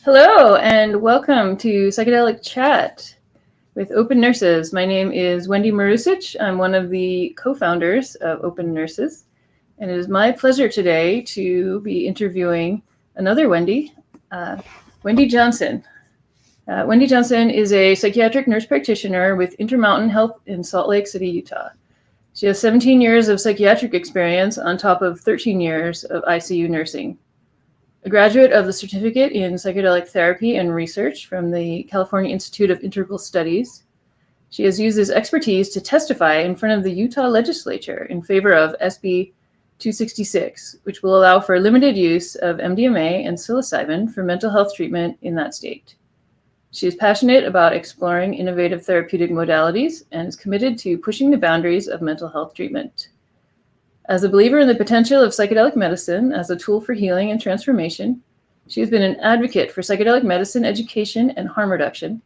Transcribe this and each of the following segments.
Hello, and welcome to Psychedelic Chat with Open Nurses. My name is Wendy Marusic. I'm one of the co-founders of Open Nurses, and it is my pleasure today to be interviewing another Wendy, Wendy Johnson. Wendy Johnson is a psychiatric nurse practitioner with Intermountain Health in Salt Lake City, Utah. She has 17 years of psychiatric experience on top of 13 years of ICU nursing. A graduate of the Certificate in Psychedelic Therapy and Research from the California Institute of Integral Studies, she has used this expertise to testify in front of the Utah Legislature in favor of SB266, which will allow for limited use of MDMA and psilocybin for mental health treatment in that state. She is passionate about exploring innovative therapeutic modalities and is committed to pushing the boundaries of mental health treatment. As a believer in the potential of psychedelic medicine as a tool for healing and transformation, she has been an advocate for psychedelic medicine education and harm reduction,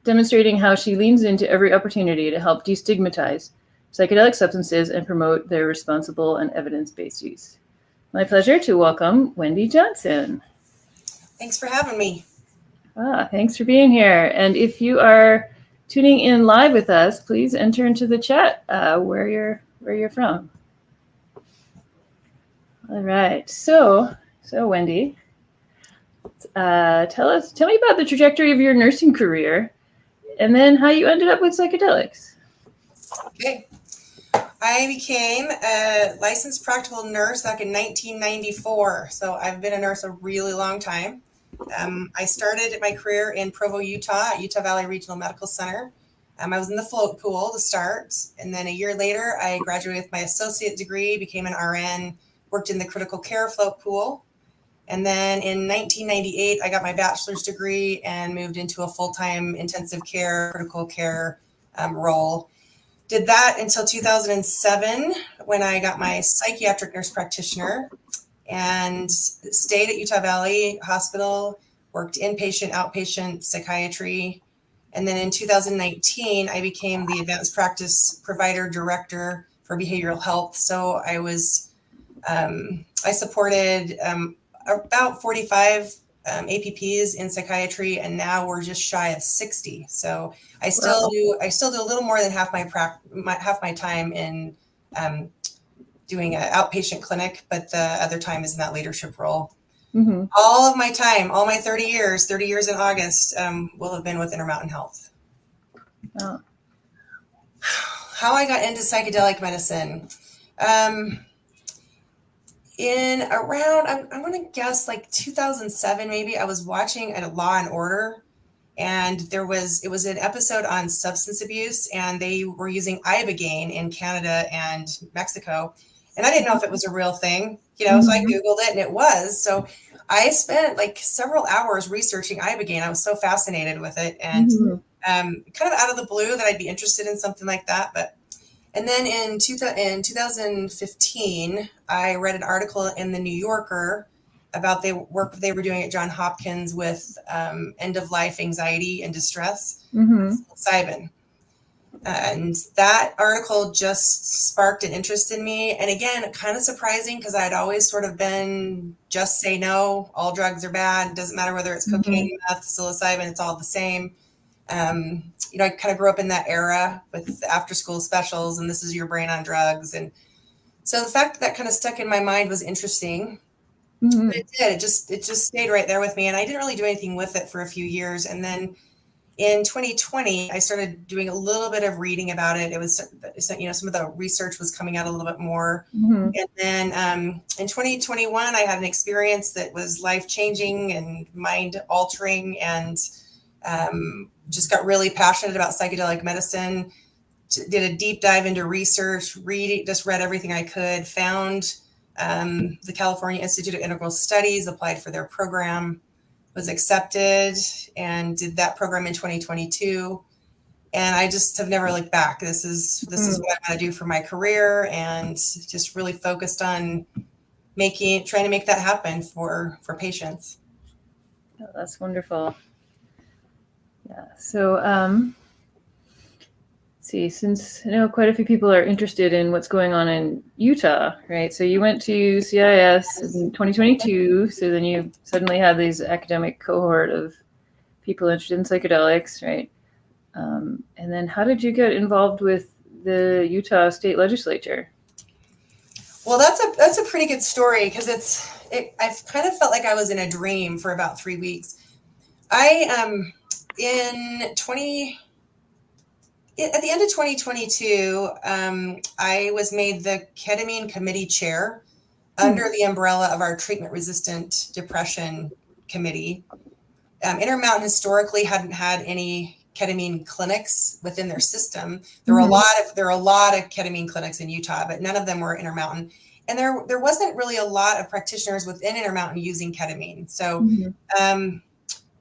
demonstrating how she leans into every opportunity to help destigmatize psychedelic substances and promote their responsible and evidence-based use. My pleasure to welcome Wendy Johnson. Thanks for having me. Thanks for being here. And if you are tuning in live with us, please enter into the chat where you're from. All right, so Wendy, tell me about the trajectory of your nursing career, and then how you ended up with psychedelics. Okay, I became a licensed practical nurse back in 1994, so I've been a nurse a really long time. I started my career in Provo, Utah, at Utah Valley Regional Medical Center. I was in the float pool to start, and then a year later, I graduated with my associate degree, became an RN, worked in the critical care float pool. And then in 1998, I got my bachelor's degree and moved into a full-time intensive care, critical care role. Did that until 2007 when I got my psychiatric nurse practitioner and stayed at Utah Valley Hospital, worked inpatient, outpatient psychiatry. And then in 2019, I became the advanced practice provider director for behavioral health. So I supported about 45 APPs in psychiatry, and now we're just shy of 60. So I still do a little more than half my time in doing an outpatient clinic, but the other time is in that leadership role. Mm-hmm. All of my time, all my 30 years in August, will have been with Intermountain Health. Oh. How I got into psychedelic medicine. In around, I want to guess like 2007, maybe, I was watching a Law and Order, and it was an episode on substance abuse, and they were using ibogaine in Canada and Mexico. And I didn't know if it was a real thing, mm-hmm. So I Googled it, and it was. So I spent like several hours researching ibogaine. I was so fascinated with it, and mm-hmm. Kind of out of the blue that I'd be interested in something like that. And then in 2015, I read an article in the New Yorker about the work they were doing at Johns Hopkins with end-of-life anxiety and distress, mm-hmm. psilocybin. And that article just sparked an interest in me. And again, kind of surprising because I'd always sort of been just say no, all drugs are bad. It doesn't matter whether it's cocaine, mm-hmm. meth, psilocybin, it's all the same. I kind of grew up in that era with after school specials and this is your brain on drugs. And so the fact that kind of stuck in my mind was interesting. Mm-hmm. But it did. It just stayed right there with me. And I didn't really do anything with it for a few years. And then in 2020, I started doing a little bit of reading about it. It was, some of the research was coming out a little bit more. Mm-hmm. And then in 2021, I had an experience that was life-changing and mind-altering, and just got really passionate about psychedelic medicine, did a deep dive into research, just read everything I could, found the California Institute of Integral Studies, applied for their program, was accepted, and did that program in 2022. And I just have never looked back. This is what I'm going to do for my career, and just really focused on trying to make that happen for patients. Oh, that's wonderful. Yeah. So see, since I know quite a few people are interested in what's going on in Utah, right? So you went to CIS in 2022, so then you suddenly had these academic cohort of people interested in psychedelics, right? And then how did you get involved with the Utah State Legislature? Well, that's a pretty good story because I've kind of felt like I was in a dream for about 3 weeks. At the end of 2022, I was made the ketamine committee chair under the umbrella of our treatment-resistant depression committee. Intermountain historically hadn't had any ketamine clinics within their system. There were a lot of ketamine clinics in Utah, but none of them were Intermountain. And there wasn't really a lot of practitioners within Intermountain using ketamine. So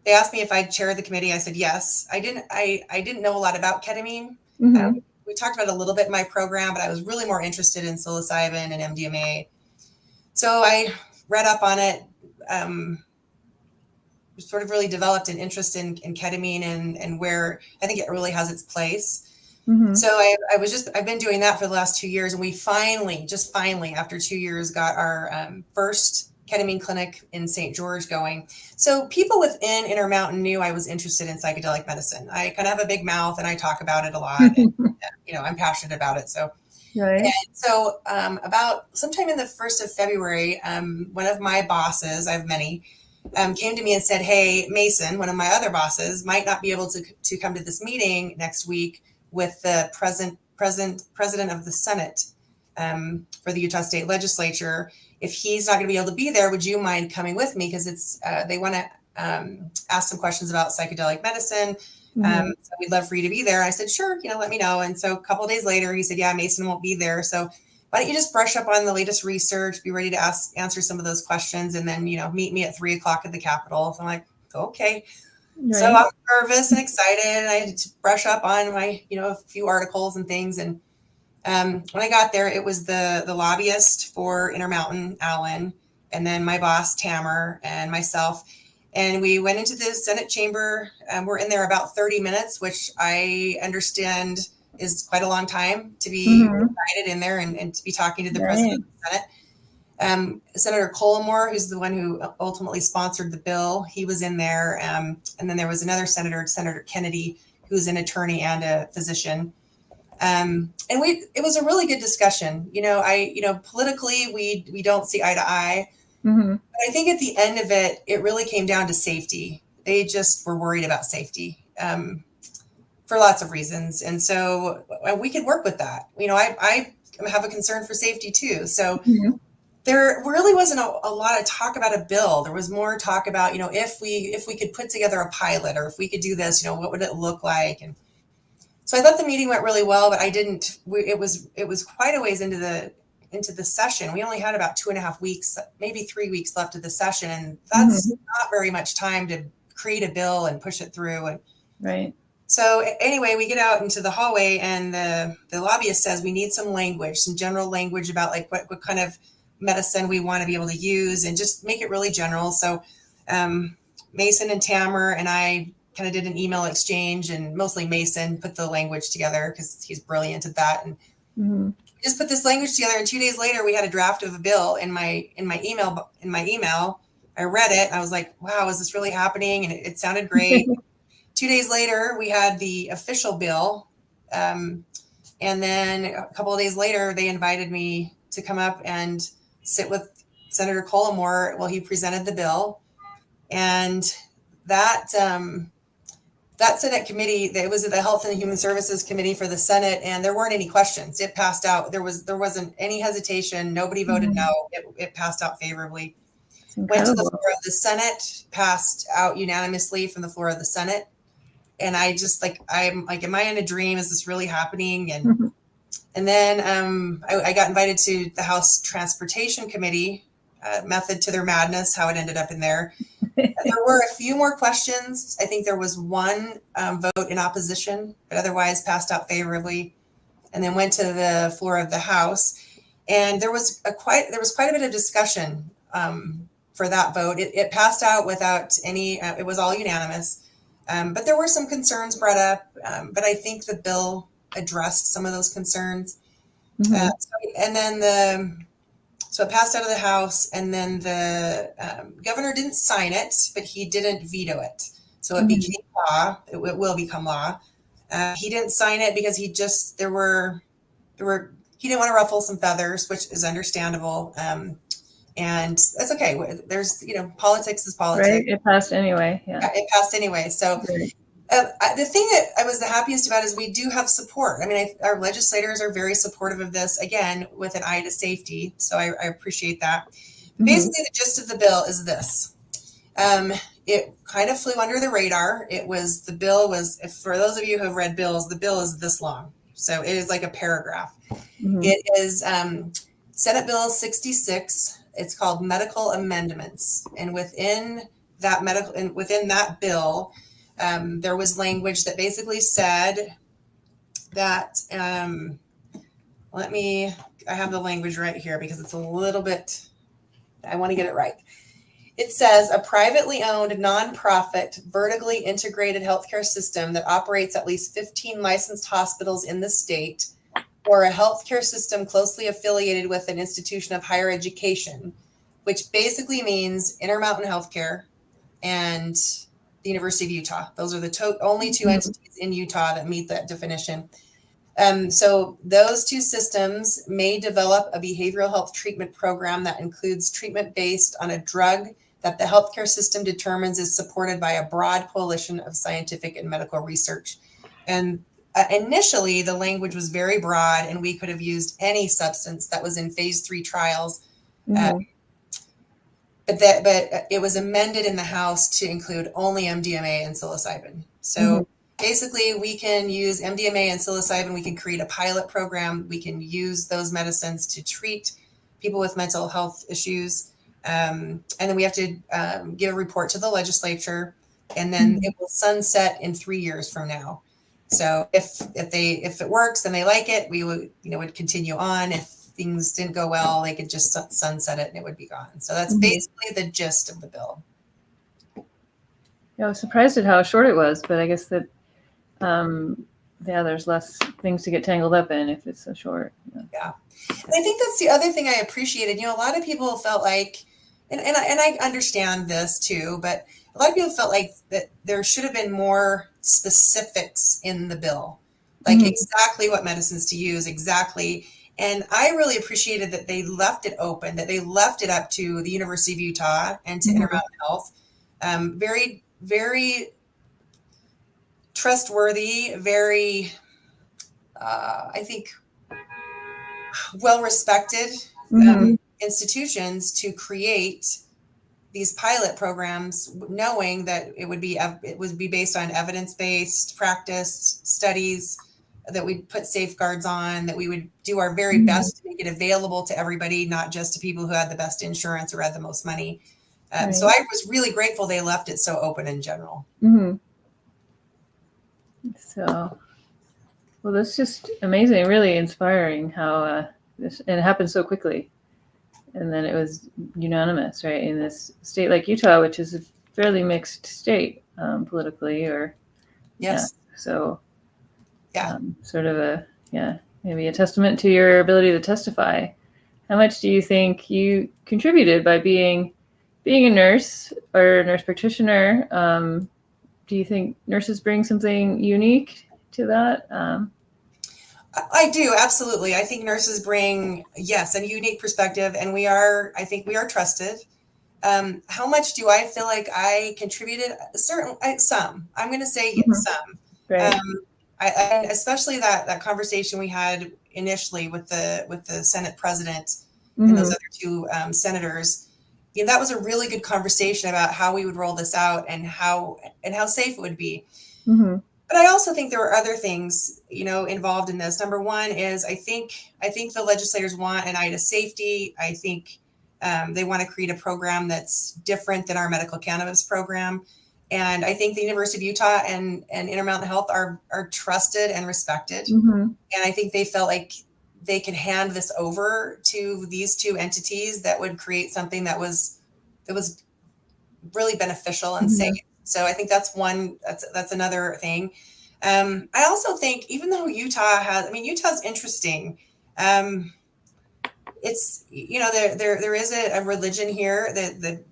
they asked me if I'd chair the committee. I said yes. I didn't know a lot about ketamine. We talked about it a little bit in my program, but I was really more interested in psilocybin and MDMA. So I read up on it. Sort of really developed an interest in ketamine and where I think it really has its place. So I've been doing that for the last 2 years, and we finally, after 2 years, got our first ketamine clinic in St. George going. So people within Intermountain knew I was interested in psychedelic medicine. I kind of have a big mouth and I talk about it a lot. And, I'm passionate about it. So, right. And so about sometime in the 1st of February, one of my bosses, I have many, came to me and said, hey, Mason, one of my other bosses, might not be able to come to this meeting next week with the president of the Senate for the Utah State Legislature. If he's not going to be able to be there, would you mind coming with me? Because they want to ask some questions about psychedelic medicine. So we'd love for you to be there. I said, sure, let me know. And so a couple of days later, he said, yeah, Mason won't be there. So why don't you just brush up on the latest research, be ready to answer some of those questions, and then, meet me at 3:00 at the Capitol. So I'm like, okay. Right. So I'm nervous and excited, and I had to brush up on my, a few articles and things. And when I got there, it was the lobbyist for Intermountain, Alan, and then my boss, Tamer, and myself. And we went into the Senate chamber. We're in there about 30 minutes, which I understand is quite a long time to be invited in there and to be talking to the president of the Senate. Senator Collimore, who's the one who ultimately sponsored the bill, he was in there. And then there was another senator, Senator Kennedy, who's an attorney and a physician. And it was a really good discussion. Politically, we don't see eye to eye. But I think at the end of it, it really came down to safety. They just were worried about safety for lots of reasons. And so we could work with that. I have a concern for safety too. So there really wasn't a lot of talk about a bill. There was more talk about, if we could put together a pilot, or if we could do this, what would it look like? And so I thought the meeting went really well, but it was quite a ways into the session. We only had about 2.5 weeks, maybe 3 weeks left of the session. And that's not very much time to create a bill and push it through. And right. So anyway, we get out into the hallway, and the lobbyist says we need some language, some general language about like what kind of medicine we want to be able to use, and just make it really general. So Mason and Tamer and I kind of did an email exchange, and mostly Mason put the language together because he's brilliant at that. And we just put this language together, and 2 days later we had a draft of a bill in my email. I read it. I was like, wow, is this really happening? And it sounded great. 2 days later, we had the official bill. And then a couple of days later, they invited me to come up and sit with Senator Collimore while he presented the bill. And that Senate committee, it was the Health and Human Services Committee for the Senate, and there weren't any questions. It passed out. There wasn't any hesitation. Nobody voted no. It passed out favorably. Went to the floor of the Senate, passed out unanimously from the floor of the Senate. And I just I'm like, am I in a dream? Is this really happening? And then I got invited to the House Transportation Committee, method to their madness, how it ended up in there. There were a few more questions. I think there was one vote in opposition, but otherwise passed out favorably. And then went to the floor of the House, and there was quite a bit of discussion for that vote. It passed out without any. It was all unanimous. But there were some concerns brought up. But I think the bill addressed some of those concerns. Mm-hmm. So it passed out of the House, and then the governor didn't sign it, but he didn't veto it. So it became law. It will become law. He didn't sign it because he didn't want to ruffle some feathers, which is understandable. And that's okay. There's, politics is politics. Right. It passed anyway. Yeah. It passed anyway. So right. The thing that I was the happiest about is we do have support. I mean, our legislators are very supportive of this, again, with an eye to safety. So I appreciate that. Mm-hmm. Basically, the gist of the bill is this. It kind of flew under the radar. For those of you who have read bills, the bill is this long. So it is like a paragraph. Mm-hmm. It is Senate Bill 66. It's called medical amendments. And within that bill, there was language that basically said that, I have the language right here because it's a little bit, I want to get it right. It says a privately owned, nonprofit, vertically integrated healthcare system that operates at least 15 licensed hospitals in the state, or a healthcare system closely affiliated with an institution of higher education, which basically means Intermountain Healthcare and the University of Utah. Those are the only two entities in Utah that meet that definition. So those two systems may develop a behavioral health treatment program that includes treatment based on a drug that the healthcare system determines is supported by a broad coalition of scientific and medical research. And initially, the language was very broad, and we could have used any substance that was in phase 3 trials. Mm-hmm. But it was amended in the House to include only MDMA and psilocybin. So basically, we can use MDMA and psilocybin. We can create a pilot program. We can use those medicines to treat people with mental health issues. And then we have to give a report to the legislature, and then it will sunset in 3 years from now. So if it works and they like it, we would continue on. If things didn't go well, they could just sunset it and it would be gone. So that's basically the gist of the bill. Yeah, I was surprised at how short it was, but I guess that, there's less things to get tangled up in if it's so short. Yeah. And I think that's the other thing I appreciated. A lot of people felt like, and I understand this too, but a lot of people felt like that there should have been more specifics in the bill, like exactly what medicines to use, exactly. And I really appreciated that they left it open, that they left it up to the University of Utah and to Intermountain Health. Very, very trustworthy, very, I think, well-respected institutions to create these pilot programs, knowing that it would be based on evidence-based practice studies, that we'd put safeguards on, that we would do our very best to make it available to everybody, not just to people who had the best insurance or had the most money. Right. So I was really grateful they left it so open in general. Mm-hmm. So, well, that's just amazing, really inspiring how and it happened so quickly. And then it was unanimous, right? In this state like Utah, which is a fairly mixed state politically, or yes. Yeah. So yeah, sort of maybe a testament to your ability to testify. How much do you think you contributed by being a nurse or a nurse practitioner? Do you think nurses bring something unique to that? I do, absolutely. I think nurses bring, a unique perspective, and I think we are trusted. How much do I feel like I contributed? Some. I'm going to say some. Right. I especially that conversation we had initially with the Senate president and those other two senators. That was a really good conversation about how we would roll this out and how safe it would be. Mm-hmm. But I also think there were other things, involved in this. Number one is I think the legislators want an eye to safety. I think they want to create a program that's different than our medical cannabis program. And I think the University of Utah and Intermountain Health are trusted and respected. Mm-hmm. And I think they felt like they could hand this over to these two entities that would create something that was really beneficial and safe. So I think that's another thing. I also think, even though Utah's interesting. It's, there is a religion here, the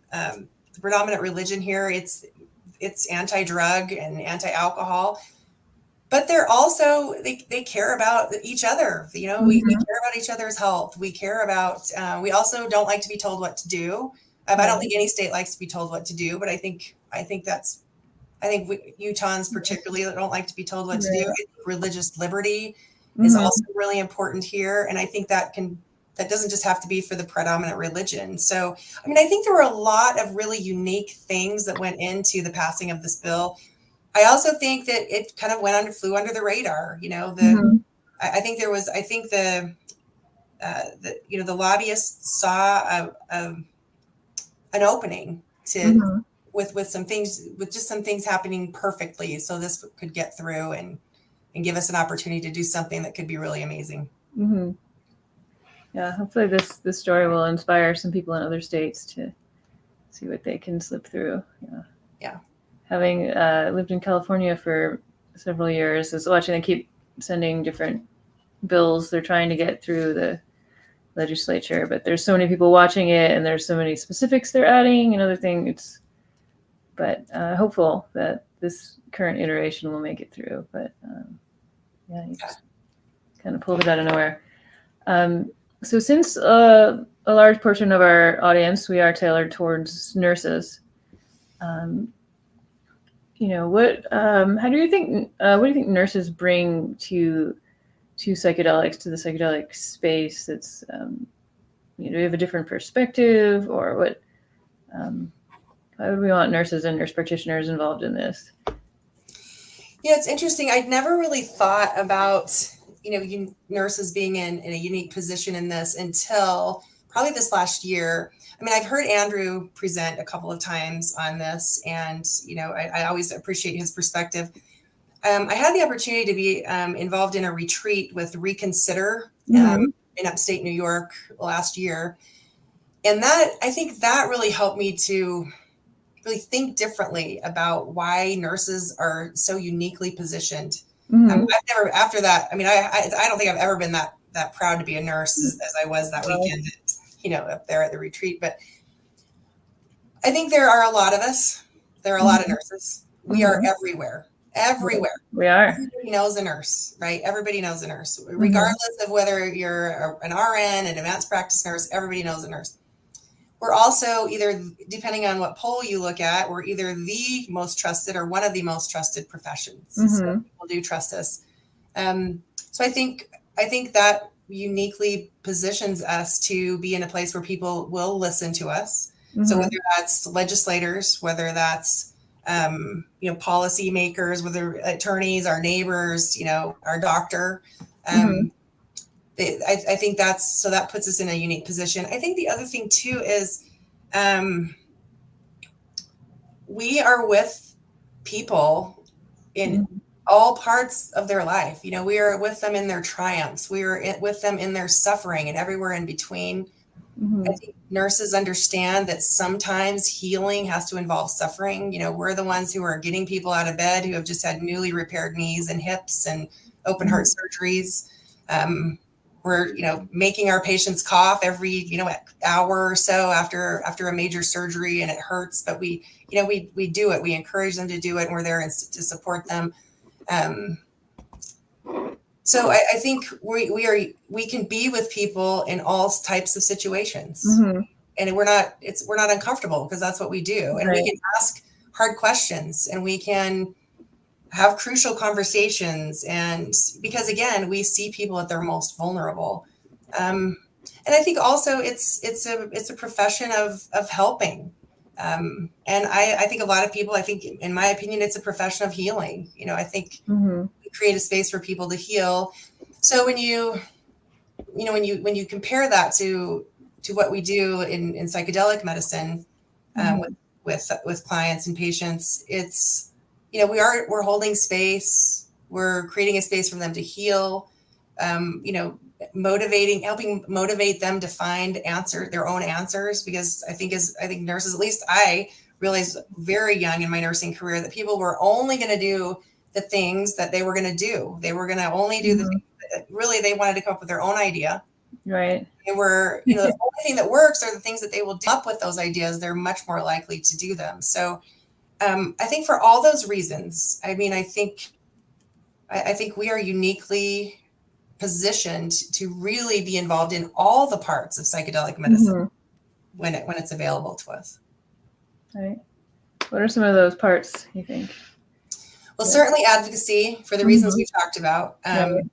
predominant religion here. It's anti-drug and anti-alcohol, but they're also, they care about each other. We care about each other's health. We care about, we also don't like to be told what to do. I don't think any state likes to be told what to do, but I think Utahns particularly don't like to be told what to do. Religious liberty is also really important here. And I think that doesn't just have to be for the predominant religion. So, I think there were a lot of really unique things that went into the passing of this bill. I also think that it kind of flew under the radar. I think the lobbyists saw an opening to with some things happening perfectly, so this could get through and give us an opportunity to do something that could be really amazing. Yeah, hopefully this story will inspire some people in other states to see what they can slip through. Yeah. Having lived in California for several years, is watching them keep sending different bills they're trying to get through the legislature, but there's so many people watching it, and there's so many specifics they're adding and other things. But hopeful that this current iteration will make it through. But you just kind of pulled it out of nowhere. So since a large portion of our audience, we are tailored towards nurses, how do you think nurses bring to psychedelics, to the psychedelic space? That's, do you have a different perspective, or what? Why would we want nurses and nurse practitioners involved in this? Yeah, it's interesting. I'd never really thought about nurses being in a unique position in this until probably this last year. I've heard Andrew present a couple of times on this, and I always appreciate his perspective. I had the opportunity to be involved in a retreat with Reconsider in upstate New York last year, and I think that really helped me to really think differently about why nurses are so uniquely positioned. I've never, after that, I don't think I've ever been that proud to be a nurse as I was that weekend, up there at the retreat. But I think there are a lot of us. There are a lot of nurses. We are everywhere. We are. Everybody knows a nurse, right? Everybody knows a nurse, regardless of whether you're an RN, an advanced practice nurse. Everybody knows a nurse. We're also either, depending on what poll you look at, we're either the most trusted or one of the most trusted professions. So people do trust us. So I think that uniquely positions us to be in a place where people will listen to us. So whether that's legislators, whether that's policy makers, whether attorneys, our neighbors, our doctor. I think that puts us in a unique position. I think the other thing too is we are with people in all parts of their life. We are with them in their triumphs. We are with them in their suffering and everywhere in between. I think nurses understand that sometimes healing has to involve suffering. We're the ones who are getting people out of bed who have just had newly repaired knees and hips and open heart surgeries. We're, making our patients cough every, hour or so after a major surgery, and it hurts, but we do it. We encourage them to do it, and we're there to support them. So I think we can be with people in all types of situations, and we're not uncomfortable because that's what we do. And we can ask hard questions, and we can have crucial conversations. And because again, we see people at their most vulnerable. And I think also it's a profession of helping. And I think a lot of people, in my opinion, it's a profession of healing. I think we create a space for people to heal. So when you compare that to what we do in psychedelic medicine, with clients and patients, it's, we're holding space, we're creating a space for them to heal, helping motivate them to find their own answers. Because I think nurses, at least I realized very young in my nursing career, that people were only going to do the things that they were going to do. They were going to only do the things that really they wanted to come up with their own idea. Right. They were, the only thing that works are the things that they will do up with those ideas. They're much more likely to do them. So I think for all those reasons, I mean, I think we are uniquely positioned to really be involved in all the parts of psychedelic medicine when it's available to us. Right. What are some of those parts, you think? Well, certainly advocacy for the reasons we've talked about. Right.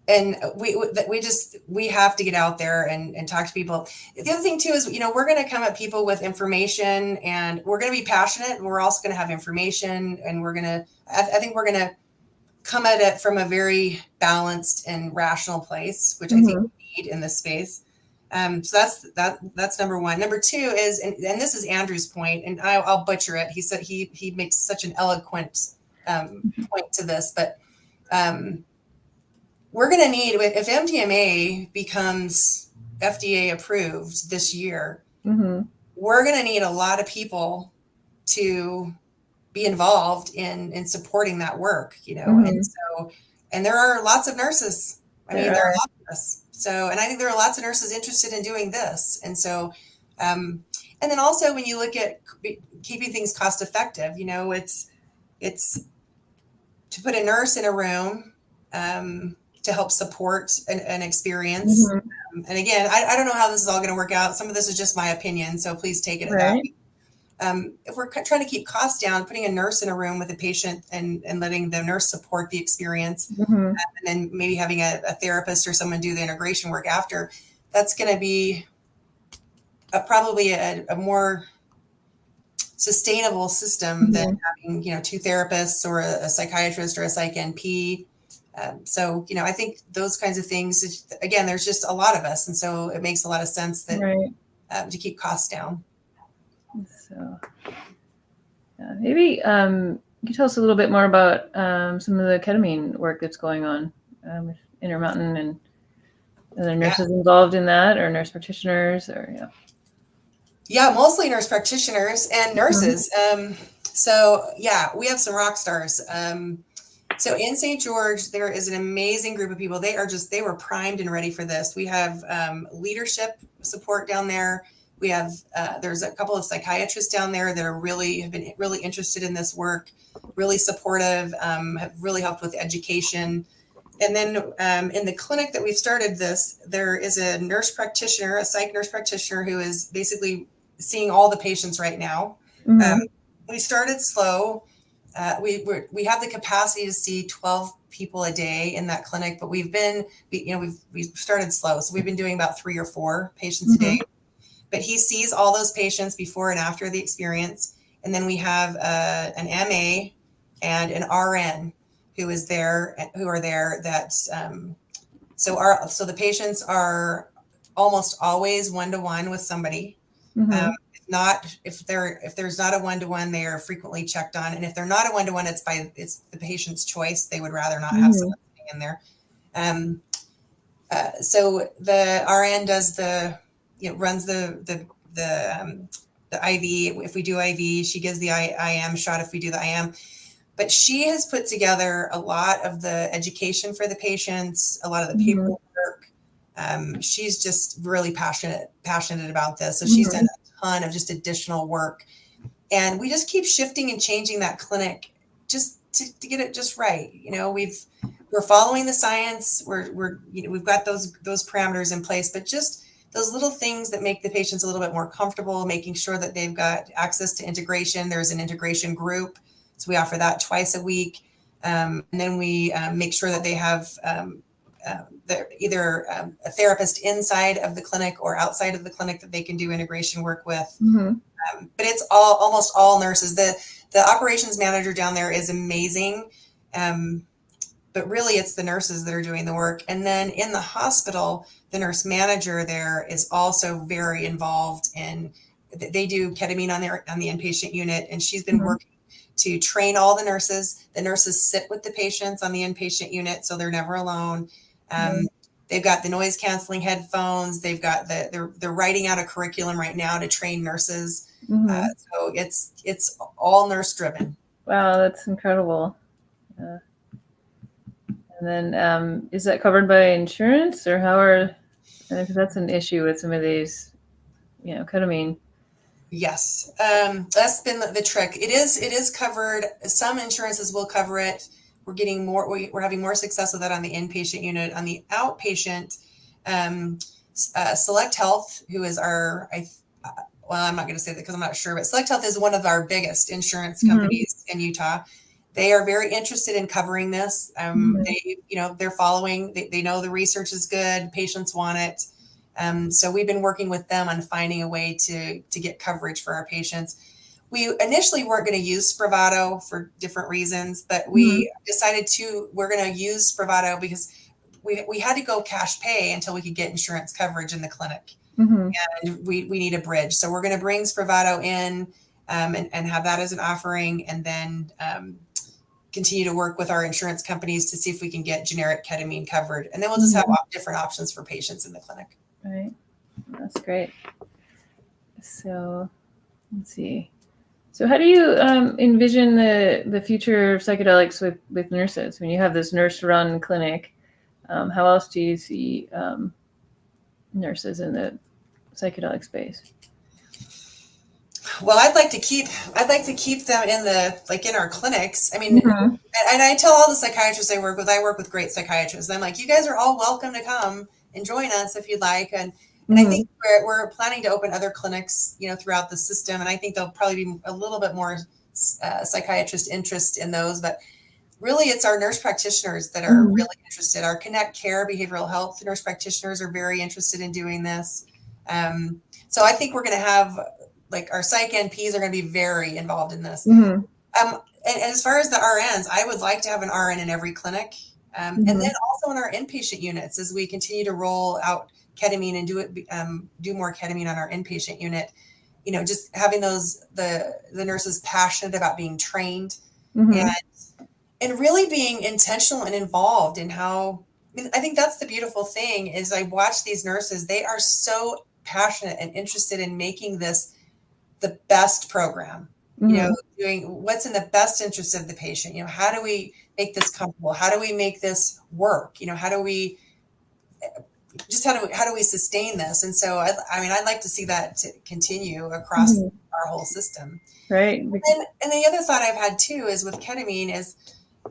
And we have to get out there and talk to people. The other thing too is, we're going to come at people with information, and we're going to be passionate, and we're also going to have information, and I think we're going to come at it from a very balanced and rational place, which I think we need in this space. So that's number one. Number two is, and this is Andrew's point, and I'll butcher it. He said he makes such an eloquent point to this, but we're going to need, if MDMA becomes FDA approved this year, we're going to need a lot of people to be involved in supporting that work, and there are lots of nurses. There are lots of us. So, and I think there are lots of nurses interested in doing this. And so, and then also when you look at keeping things cost effective, it's to put a nurse in a room, to help support an experience. And again, I don't know how this is all going to work out. Some of this is just my opinion, so please take it as that. If we're trying to keep costs down, putting a nurse in a room with a patient and letting the nurse support the experience, and then maybe having a therapist or someone do the integration work after, that's going to be probably a more sustainable system than having, two therapists or a psychiatrist or a psych NP. So, I think those kinds of things, again, there's just a lot of us. And so it makes a lot of sense that to keep costs down. So, maybe you can tell us a little bit more about some of the ketamine work that's going on with Intermountain, and are there nurses involved in that, or nurse practitioners, or Yeah, mostly nurse practitioners and nurses. So we have some rock stars. So in St. George, there is an amazing group of people. They were primed and ready for this. We have leadership support down there. We have, there's a couple of psychiatrists down there that have been really interested in this work, really supportive, have really helped with education. And then in the clinic that we started this, there is a nurse practitioner, a psych nurse practitioner, who is basically seeing all the patients right now. We started slow. We have the capacity to see 12 people a day in that clinic, but we've started slow. So we've been doing about 3 or 4 patients a day, but he sees all those patients before and after the experience. And then we have an MA and an RN who are there that, so the patients are almost always one-to-one with somebody. If there's not a one-to-one, they are frequently checked on. And if they're not a one-to-one, it's the patient's choice. They would rather not have someone sitting in there. So the RN does runs the IV. If we do IV, she gives the IM shot if we do the IM. But she has put together a lot of the education for the patients, a lot of the paperwork. She's just really passionate about this. So she's done a ton of just additional work. And we just keep shifting and changing that clinic just to get it just right. We're following the science. We've got those parameters in place, but just those little things that make the patients a little bit more comfortable, making sure that they've got access to integration. There's an integration group. So we offer that twice a week. And then we make sure that they have either a therapist inside of the clinic or outside of the clinic that they can do integration work with. But it's almost all nurses. The operations manager down there is amazing. But really it's the nurses that are doing the work. And then in the hospital, the nurse manager there is also very involved they do ketamine on the inpatient unit. And she's been working to train all the nurses. The nurses sit with the patients on the inpatient unit, so they're never alone. They've got the noise canceling headphones. They've got they're writing out a curriculum right now to train nurses. So it's all nurse driven. Wow, that's incredible. And then is that covered by insurance, or how are, because that's an issue with some of these, ketamine. Yes, that's been the trick. It is covered. Some insurances will cover it. We're getting more. We're having more success with that on the inpatient unit. On the outpatient, Select Health, who is our, well, I'm not going to say that because I'm not sure, but Select Health is one of our biggest insurance companies in Utah. They are very interested in covering this. They, they're following. They know the research is good. Patients want it. So we've been working with them on finding a way to get coverage for our patients. We initially weren't going to use Spravato for different reasons, but we decided we're going to use Spravato because we had to go cash pay until we could get insurance coverage in the clinic. And we need a bridge. So we're going to bring Spravato in and have that as an offering, and then continue to work with our insurance companies to see if we can get generic ketamine covered. And then we'll just have different options for patients in the clinic. Right. That's great. So let's see. So how do you envision the future of psychedelics with nurses? When you have this nurse-run clinic, how else do you see nurses in the psychedelic space? Well, I'd like to keep them in our clinics. I mean, and I tell all the psychiatrists I work with great psychiatrists. I'm like, you guys are all welcome to come and join us if you'd like. And I think we're planning to open other clinics, throughout the system. And I think there'll probably be a little bit more psychiatrist interest in those. But really, it's our nurse practitioners that are really interested. Our Connect Care behavioral health nurse practitioners are very interested in doing this. So I think we're going to have, our psych NPs are going to be very involved in this. And as far as the RNs, I would like to have an RN in every clinic. And then also in our inpatient units, as we continue to roll out ketamine and do more ketamine on our inpatient unit, just having the nurses passionate about being trained and really being intentional and involved in how, I think that's the beautiful thing is I watch these nurses, they are so passionate and interested in making this the best program, doing what's in the best interest of the patient. How do we make this comfortable? How do we make this work? How do we sustain this? And so, I'd like to see that to continue across our whole system. Right. And the other thought I've had too is with ketamine is,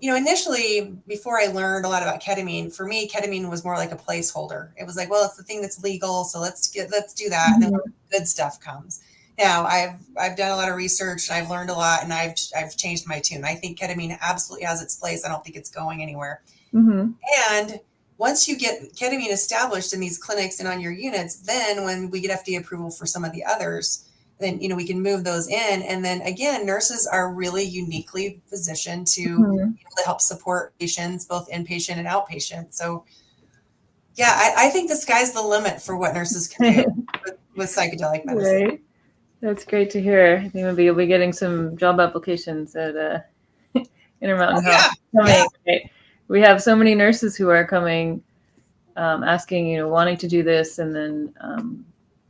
initially before I learned a lot about ketamine, for me, ketamine was more like a placeholder. It was like, well, it's the thing that's legal, so let's do that, and then good stuff comes. Now I've done a lot of research, and I've learned a lot, and I've changed my tune. I think ketamine absolutely has its place. I don't think it's going anywhere. And once you get ketamine established in these clinics and on your units, then when we get FDA approval for some of the others, then we can move those in. And then again, nurses are really uniquely positioned to help support patients, both inpatient and outpatient. So yeah, I think the sky's the limit for what nurses can do with psychedelic medicine. Right. That's great to hear. I think maybe you'll be getting some job applications at Intermountain Health. Right? We have so many nurses who are coming, asking, wanting to do this, and then,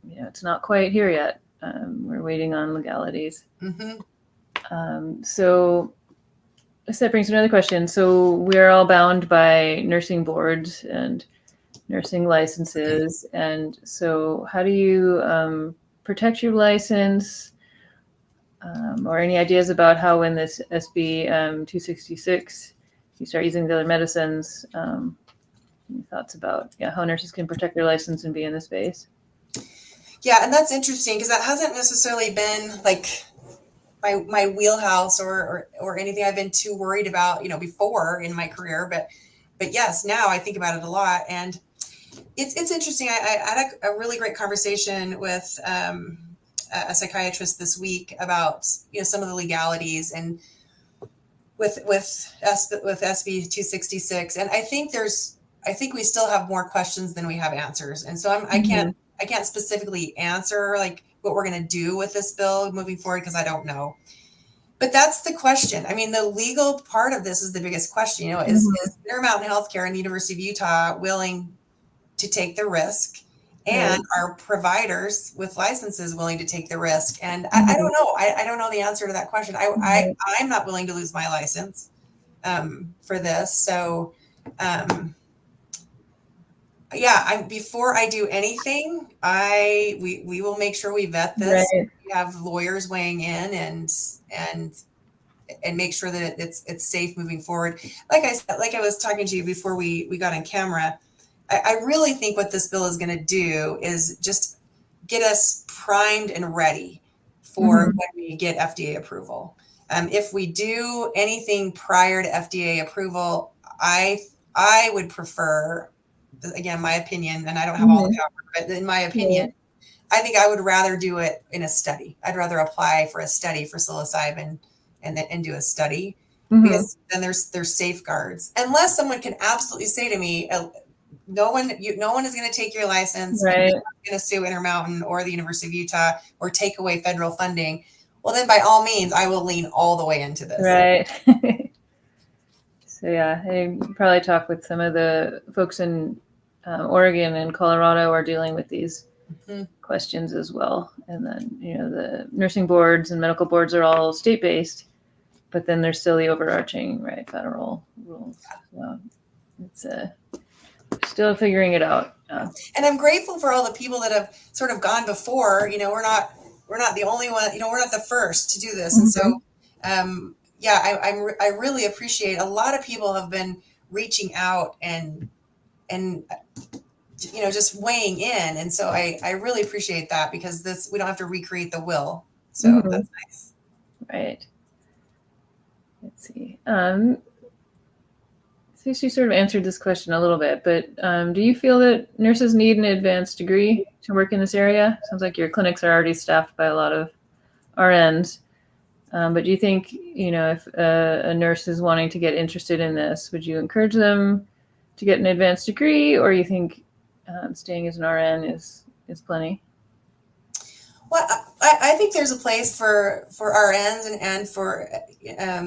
it's not quite here yet. We're waiting on legalities. So that brings another question. So we're all bound by nursing boards and nursing licenses. And so how do you protect your license, or any ideas about how when this SB 266, you start using the other medicines, any thoughts about how nurses can protect their license and be in the space? Yeah, and that's interesting because that hasn't necessarily been like my wheelhouse or anything I've been too worried about, before in my career. But yes, now I think about it a lot, and it's interesting. I had a really great conversation with a psychiatrist this week about some of the legalities and with SB 266, and I think we still have more questions than we have answers, and so I can't specifically answer like what we're going to do with this bill moving forward because I don't know. But that's the question. The legal part of this is the biggest question. Is Intermountain Healthcare and the University of Utah willing to take the risk, and are providers with licenses willing to take the risk? And I don't know. I don't know the answer to that question. I'm not willing to lose my license. for this. So, yeah, before I do anything, we will make sure we vet this. Right. We have lawyers weighing in and make sure that it's safe moving forward. Like I said, like I was talking to you before we got on camera, I really think what this bill is going to do is just get us primed and ready for when we get FDA approval. If we do anything prior to FDA approval, I would prefer, again, my opinion, and I don't have all the power, but in my opinion, I think I would rather do it in a study. I'd rather apply for a study for psilocybin and do a study because then there's safeguards. Unless someone can absolutely say to me, no one is going to take your license. Right. You're not going to sue Intermountain or the University of Utah or take away federal funding. Well, then by all means, I will lean all the way into this. Right. So yeah, I probably talk with some of the folks in Oregon and Colorado are dealing with these questions as well. And then, the nursing boards and medical boards are all state-based, but then there's still the overarching, right, federal rules. So it's still figuring it out. And I'm grateful for all the people that have sort of gone before. We're not the only one. We're not the first to do this, and so I really appreciate. A lot of people have been reaching out and just weighing in, and so I really appreciate that because we don't have to recreate the will. So that's nice. Right. Let's see. So she sort of answered this question a little bit, but do you feel that nurses need an advanced degree to work in this area? Sounds like your clinics are already staffed by a lot of RNs. But do you think, if a nurse is wanting to get interested in this, would you encourage them to get an advanced degree, or you think staying as an RN is plenty? Well, I think there's a place for RNs and for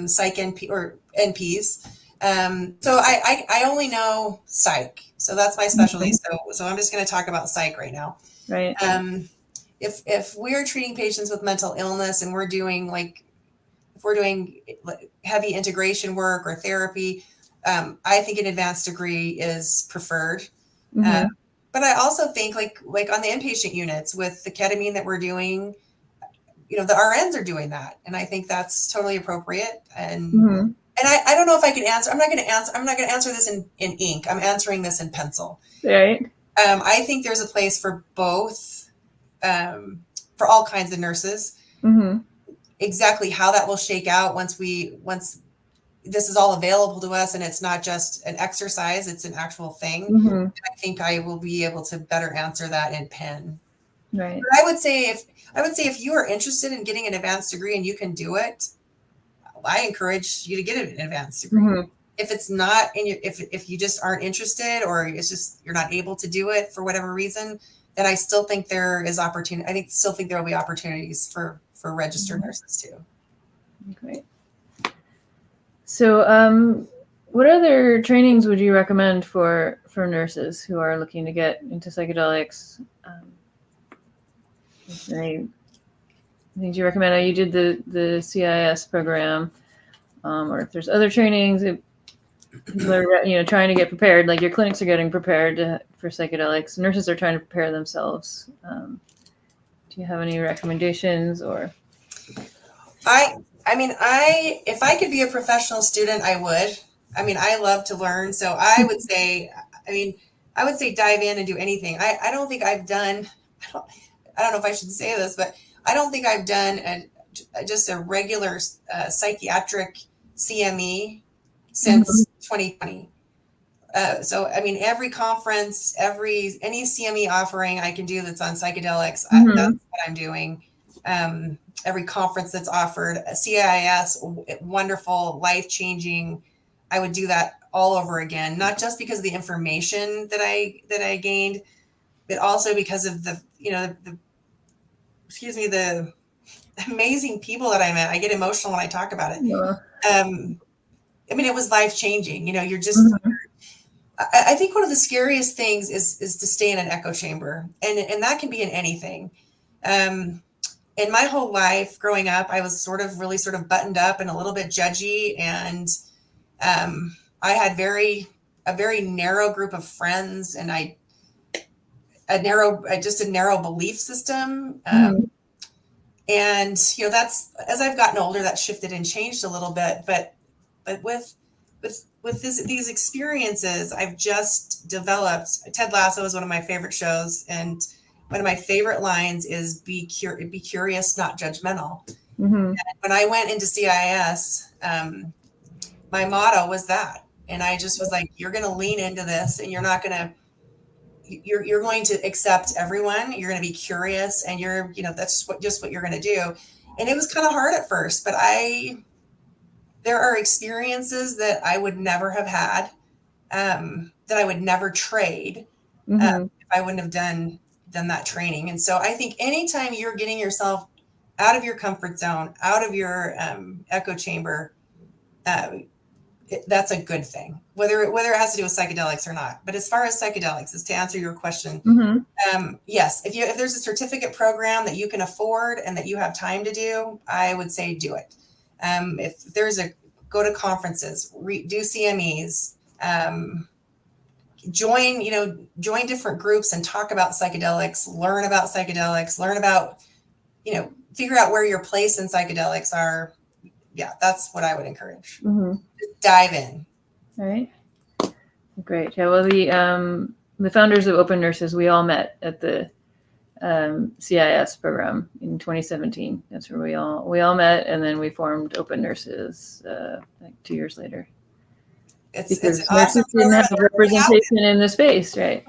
psych NP or NPs. So I only know psych, so that's my specialty. So I'm just going to talk about psych right now. Right. If we're treating patients with mental illness and we're doing heavy integration work or therapy, I think an advanced degree is preferred. But I also think like on the inpatient units with the ketamine that we're doing, the RNs are doing that, and I think that's totally appropriate. And I don't know if I can answer. I'm not going to answer this in ink. I'm answering this in pencil. Right. I think there's a place for both, for all kinds of nurses. Exactly how that will shake out once this is all available to us and it's not just an exercise, it's an actual thing. I think I will be able to better answer that in pen. Right. But I would say if you are interested in getting an advanced degree and you can do it, I encourage you to get an advanced degree. If it's not if you just aren't interested or it's just you're not able to do it for whatever reason, then I still think there is opportunity. I still think there will be opportunities for registered nurses too. Great. So, what other trainings would you recommend for nurses who are looking to get into psychedelics? Things you recommend? You did the CIS program, or if there's other trainings, people are trying to get prepared. Like your clinics are getting prepared for psychedelics. Nurses are trying to prepare themselves. Do you have any recommendations or? If I could be a professional student, I would. I love to learn. So I would say, dive in and do anything. I don't think I've done, I don't know if I should say this, but I don't think I've done just a regular psychiatric CME since 2020. Every conference, any CME offering I can do that's on psychedelics, that's what I'm doing. Every conference that's offered, CIS, wonderful, life-changing. I would do that all over again, not just because of the information that I gained, but also because of the amazing people that I met. I get emotional when I talk about it. Yeah. It was life-changing. You're just, I think one of the scariest things is to stay in an echo chamber, and that can be in anything. In my whole life growing up, I was really sort of buttoned up and a little bit judgy. And I had a very narrow group of friends, and a narrow belief system. And, that's, as I've gotten older, that shifted and changed a little bit, but with these experiences, I've just developed. Ted Lasso is one of my favorite shows. And one of my favorite lines is be curious, not judgmental. And when I went into CIS, my motto was that, and I just was like, you're going to lean into this, and you're going to accept everyone. You're going to be curious, and that's just what you're going to do. And it was kind of hard at first, but there are experiences that I would never have had, that I would never trade, if I wouldn't have done that training. And so I think anytime you're getting yourself out of your comfort zone, out of your echo chamber, that's a good thing, whether it has to do with psychedelics or not. But as far as psychedelics, is to answer your question, yes, if there's a certificate program that you can afford and that you have time to do, I would say do it. If there's go to conferences, do CMEs, join different groups and talk about psychedelics, learn about, figure out where your place in psychedelics are. Yeah, that's what I would encourage. Just dive in. All right. Great. Yeah. Well, the founders of Open Nurses, we all met at the CIS program in 2017. That's where we all met, and then we formed Open Nurses like 2 years later. Because it's nurses awesome didn't have representation in the space, right?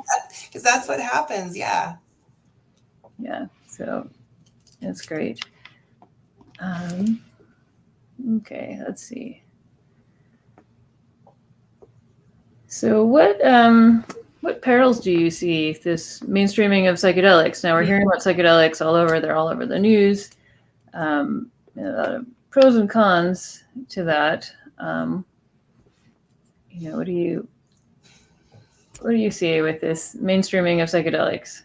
Because that's what happens. Yeah. Yeah. So that's great. Okay, let's see. So what perils do you see this mainstreaming of psychedelics? Now we're hearing about psychedelics all over. They're all over the news. A lot of pros and cons to that. What do you see with this mainstreaming of psychedelics?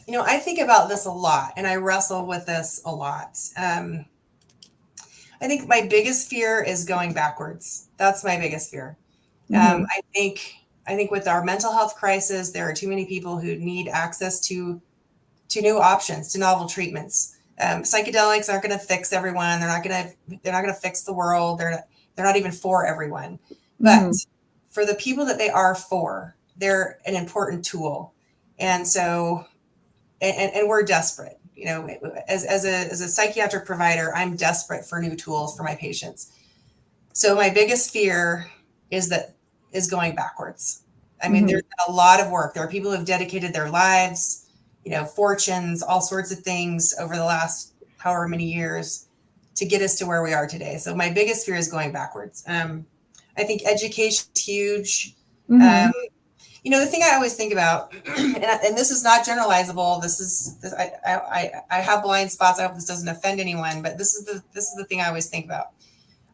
I think about this a lot, and I wrestle with this a lot. I think my biggest fear is going backwards. That's my biggest fear. I think with our mental health crisis, there are too many people who need access to new options, to novel treatments. Psychedelics aren't going to fix everyone. They're not going to fix the world. They're not even for everyone. But for the people that they are for, they're an important tool. And so, and we're desperate. As a psychiatric provider, I'm desperate for new tools for my patients. So my biggest fear is going backwards. I mean, there's been a lot of work. There are people who have dedicated their lives, fortunes, all sorts of things over the last however many years to get us to where we are today. So my biggest fear is going backwards. I think education is huge. The thing I always think about, and this is not generalizable. I have blind spots. I hope this doesn't offend anyone, but this is the thing I always think about.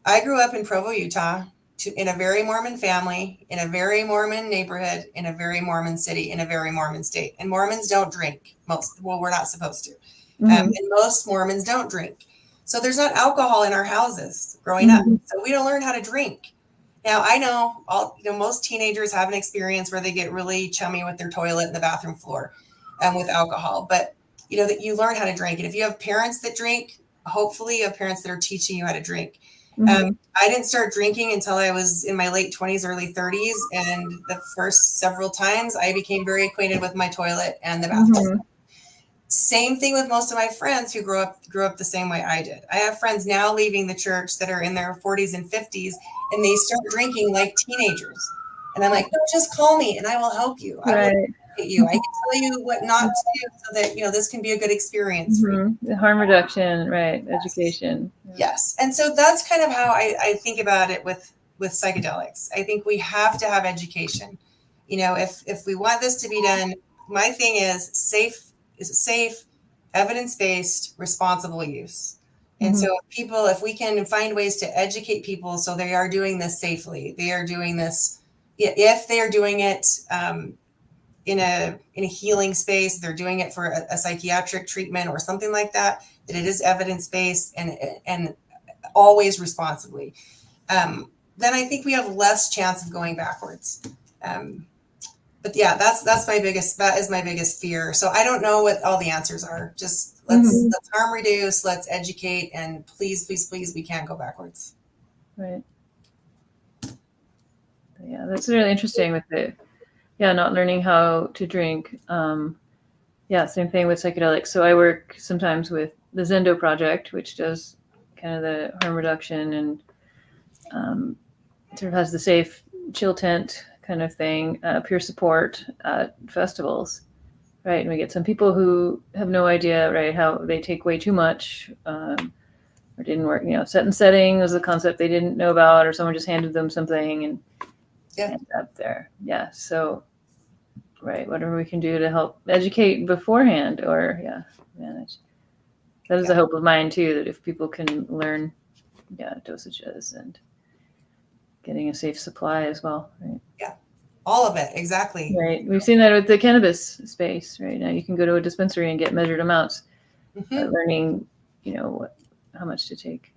I grew up in Provo, Utah, in a very Mormon family, in a very Mormon neighborhood, in a very Mormon city, in a very Mormon state. And Mormons don't drink. We're not supposed to. And most Mormons don't drink. So there's not alcohol in our houses growing up. So we don't learn how to drink. Now, I know most teenagers have an experience where they get really chummy with their toilet and the bathroom floor with alcohol, but that you learn how to drink. And if you have parents that drink, hopefully you have parents that are teaching you how to drink. I didn't start drinking until I was in my late 20s, early 30s. And the first several times I became very acquainted with my toilet and the bathroom. Same thing with most of my friends who grew up the same way I did. I have friends now leaving the church that are in their 40s and 50s, and they start drinking like teenagers. And I'm like, no, just call me and I will help you. I will educate you. I can tell you what not to do so that, this can be a good experience for you. The harm reduction, right? Yes. Education. Yes. And so that's kind of how I think about it with psychedelics. I think we have to have education. If we want this to be done, my thing is safe, evidence-based, responsible use. And so if we can find ways to educate people so they are doing this safely, they are doing this, if they are doing it in a healing space, they're doing it for a psychiatric treatment or something like that, that it is evidence-based and always responsibly. then I think we have less chance of going backwards. But yeah, that is my biggest fear. So I don't know what all the answers are. Just let's harm reduce, let's educate, and please, please, please, we can't go backwards. Right. Yeah, that's really interesting with it. Yeah, not learning how to drink. Yeah, same thing with psychedelics. So I work sometimes with the Zendo project, which does kind of the harm reduction and sort of has the safe chill tent kind of thing, peer support at festivals, right? And we get some people who have no idea, right, how they take way too much, or didn't work, set and setting was a concept they didn't know about, or someone just handed them something and ended up there. Yeah, so, right, whatever we can do to help educate beforehand or, manage. That is the hope of mine too, that if people can learn, dosages and getting a safe supply as well, right? Yeah, all of it, exactly. Right. We've seen that with the cannabis space, right? Now you can go to a dispensary and get measured amounts, learning, how much to take.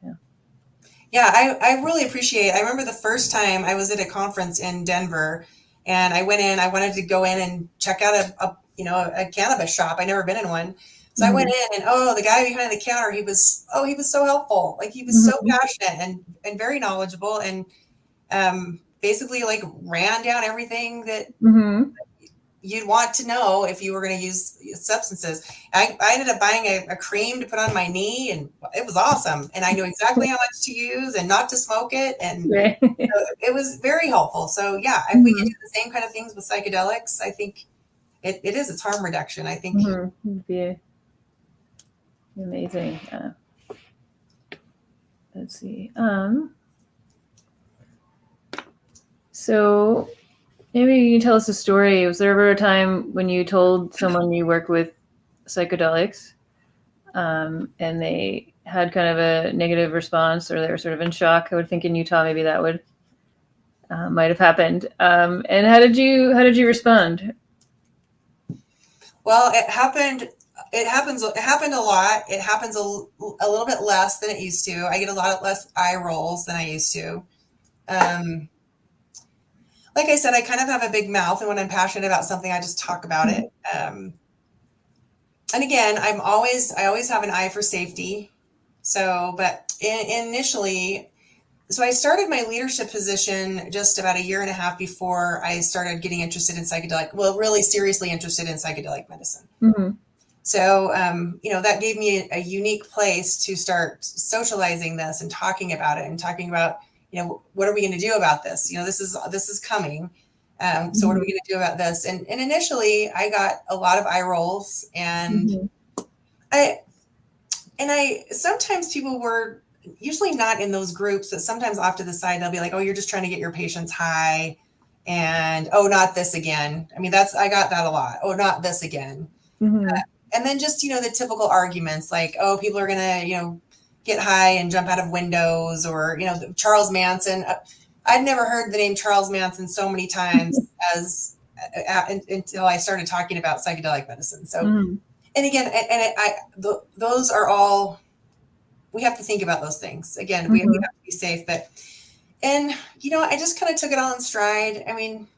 Yeah, I really appreciate. I remember the first time I was at a conference in Denver, and I went in. I wanted to go in and check out a cannabis shop. I'd never been in one, so I went in, and the guy behind the counter, he was so helpful. Like, he was so passionate and very knowledgeable, and basically like ran down everything that you'd want to know if you were going to use substances. I ended up buying a cream to put on my knee, and it was awesome. And I knew exactly how much to use and not to smoke it. And so it was very helpful. So yeah, if we can do the same kind of things with psychedelics, I think it's harm reduction. I think it'd be amazing. Let's see. So maybe you can tell us a story. Was there ever a time when you told someone you work with psychedelics, and they had kind of a negative response, or they were sort of in shock? I would think in Utah, maybe that would might have happened. And how did you respond? Well, it happened. It happened a lot. It happens a little bit less than it used to. I get a lot less eye rolls than I used to. Like I said, I kind of have a big mouth, and when I'm passionate about something, I just talk about it. And again, I always have an eye for safety. So, but initially, so I started my leadership position just about a year and a half before I started getting interested in really seriously interested in psychedelic medicine. So, that gave me a unique place to start socializing this and talking about it, and talking about, what are we going to do about this? This is coming. So what are we going to do about this? And initially I got a lot of eye rolls, and I sometimes people were usually not in those groups, but sometimes off to the side, they'll be like, oh, you're just trying to get your patients high, and, oh, not this again. I mean, I got that a lot. Oh, not this again. And then just, the typical arguments like, oh, people are going to, get high and jump out of windows, or, Charles Manson. I'd never heard the name Charles Manson so many times until I started talking about psychedelic medicine. So, and again, those are all, we have to think about those things. Again, we have to be safe, and I just kind of took it all in stride. I mean,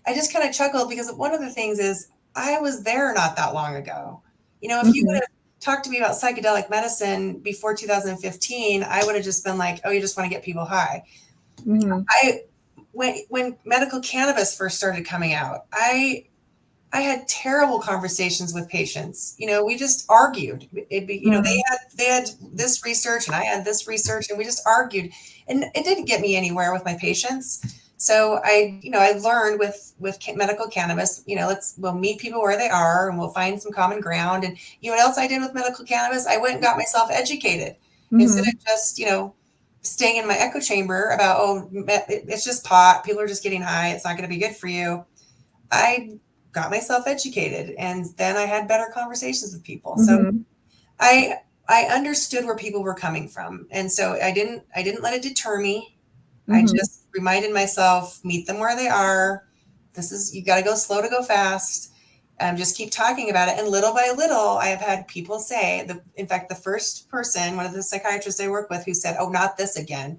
I just kind of chuckled, because one of the things is I was there not that long ago. If you would have talked to me about psychedelic medicine before 2015, I would have just been like, oh, you just want to get people high. When medical cannabis first started coming out, I had terrible conversations with patients. We just argued. They had this research, and I had this research, and we just argued, and it didn't get me anywhere with my patients. So I learned with medical cannabis, we'll meet people where they are, and we'll find some common ground. And what else I did with medical cannabis? I went and got myself educated instead of just, staying in my echo chamber about, oh, it's just pot. People are just getting high. It's not going to be good for you. I got myself educated, and then I had better conversations with people. So I understood where people were coming from. And so I didn't let it deter me. I just reminded myself, meet them where they are. You got to go slow to go fast. Just keep talking about it. And little by little, I have had people say, in fact, the first person, one of the psychiatrists I work with, who said, oh, not this again.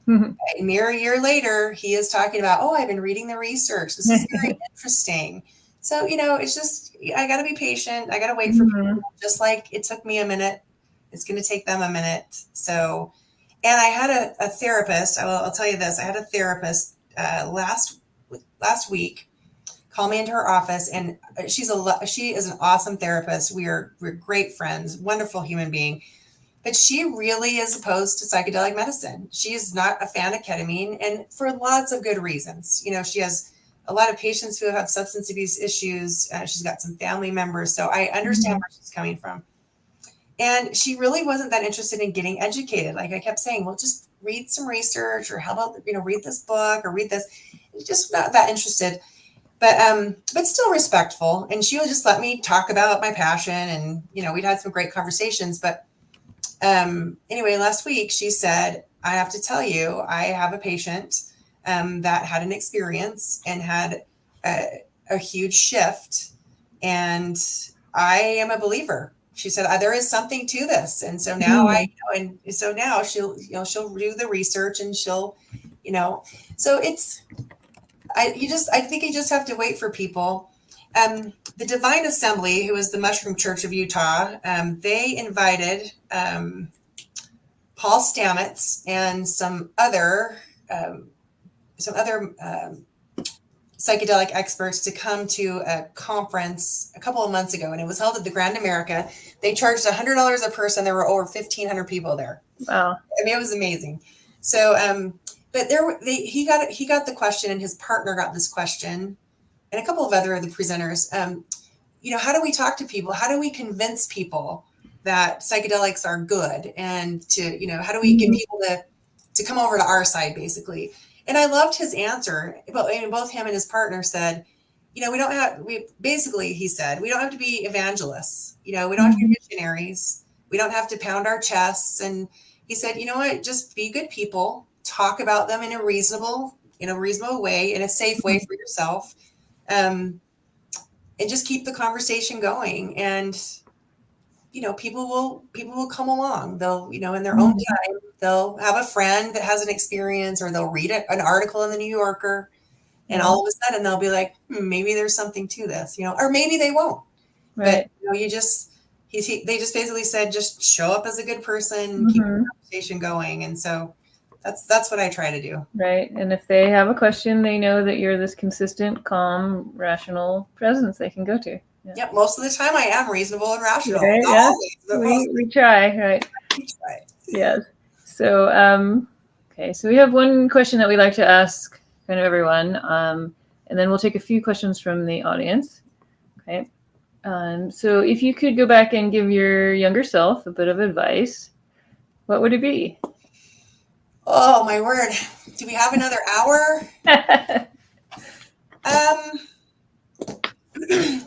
A mere year later, he is talking about, oh, I've been reading the research. This is very interesting. So, it's just, I got to be patient. I got to wait for people, just like it took me a minute. It's going to take them a minute. So, and I had a therapist. I'll tell you this. I had a therapist last week call me into her office, and she is an awesome therapist. We're great friends, wonderful human being. But she really is opposed to psychedelic medicine. She is not a fan of ketamine, and for lots of good reasons. She has a lot of patients who have substance abuse issues. She's got some family members, so I understand where she's coming from. And she really wasn't that interested in getting educated. Like I kept saying, well, just read some research, or how about, read this book or read this. Just not that interested, but still respectful. And she would just let me talk about my passion, and, we'd had some great conversations. But anyway, last week she said, I have to tell you, I have a patient that had an experience and had a huge shift. And I am a believer. She said, there is something to this. And so now so now she'll do the research, and she'll, so it's, I think you just have to wait for people. The Divine Assembly, who is the Mushroom Church of Utah, they invited Paul Stamets and some other psychedelic experts to come to a conference a couple of months ago, and it was held at the Grand America. They charged $100 a person. There were over 1,500 people there. Wow! I mean, it was amazing. So, but he got the question, and his partner got this question, and a couple of other of the presenters. How do we talk to people? How do we convince people that psychedelics are good, and to how do we get people to come over to our side, basically? And I loved his answer. But both him and his partner said, he said, we don't have to be evangelists. We don't have to be missionaries. We don't have to pound our chests. And he said, you know what, just be good people, talk about them in a reasonable way, in a safe way for yourself. And just keep the conversation going. And, people will come along. They'll, in their own time, they'll have a friend that has an experience, or they'll read an article in the New Yorker, and all of a sudden they'll be like, maybe there's something to this, or maybe they won't. Right. But, they just basically said, just show up as a good person, keep the conversation going. And so that's what I try to do. Right. And if they have a question, they know that you're this consistent, calm, rational presence they can go to. Yeah. Yep. Most of the time I am reasonable and rational. Right, always, we try, right? We try. Yes. So, okay. So we have one question that we like to ask kind of everyone. And then we'll take a few questions from the audience. Okay. So if you could go back and give your younger self a bit of advice, what would it be? Oh, my word. Do we have another hour?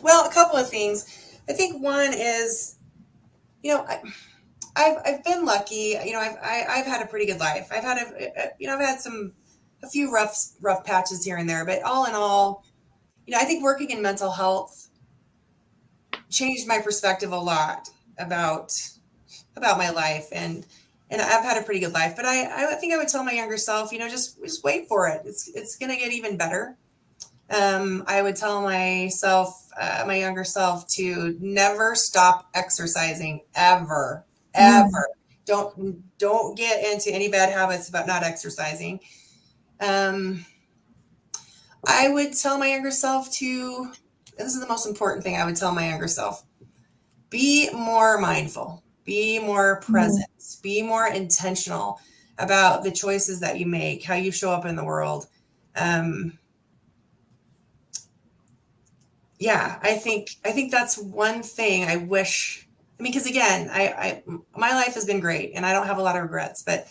Well, a couple of things. I think one is, I've been lucky. I've had a pretty good life. I've had I've had a few rough patches here and there, but all in all, I think working in mental health changed my perspective a lot about my life, and I've had a pretty good life. But I think I would tell my younger self, just wait for it. It's going to get even better. I would tell myself, my younger self, to never stop exercising, ever. Don't get into any bad habits about not exercising. I would tell my younger self this is the most important thing I would tell my younger self: be more mindful, be more present, be more intentional about the choices that you make, how you show up in the world. Yeah, I think that's one thing I wish. Because again, my life has been great, and I don't have a lot of regrets, but